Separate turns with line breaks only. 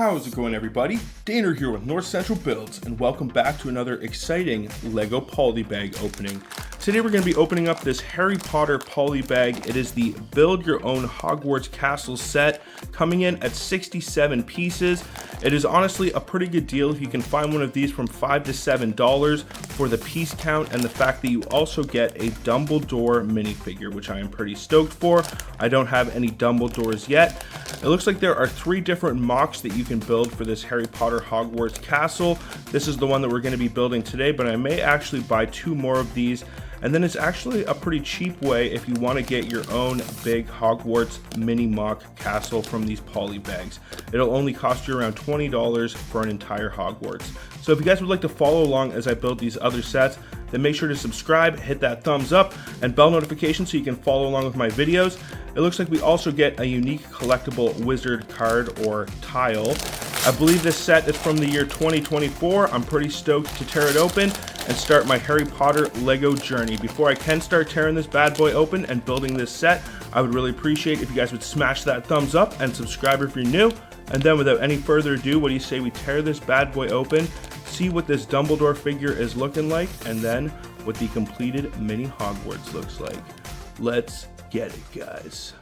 How's it going, everybody? Daner here with North Central Builds, and welcome back to another exciting LEGO Polybag opening. Today we're going to be opening up this Harry Potter Polybag. It is the Build Your Own Hogwarts Castle set, coming in at 67 pieces. It is honestly a pretty good deal if you can find one of these from $5 to $7 for the piece count and the fact that you also get a Dumbledore minifigure, which I am pretty stoked for. I don't have any Dumbledores yet. It looks like there are 3 different mocks that you can build for this Harry Potter Hogwarts castle. This is the one that we're going to be building today, but I may actually buy 2 more of these. And then it's actually a pretty cheap way if you want to get your own big Hogwarts mini mock castle from these poly bags. It'll only cost you around $20 for an entire Hogwarts. So if you guys would like to follow along as I build these other sets, then make sure to subscribe, hit that thumbs up, and bell notification so you can follow along with my videos. It looks like we also get a unique collectible wizard card or tile. I believe this set is from the year 2024. I'm pretty stoked to tear it open and start my Harry Potter Lego journey. Before I can start tearing this bad boy open and building this set, I would really appreciate if you guys would smash that thumbs up and subscribe if you're new. And then without any further ado, what do you say we tear this bad boy open, see what this Dumbledore figure is looking like, and then what the completed mini Hogwarts looks like. Let's get it, guys.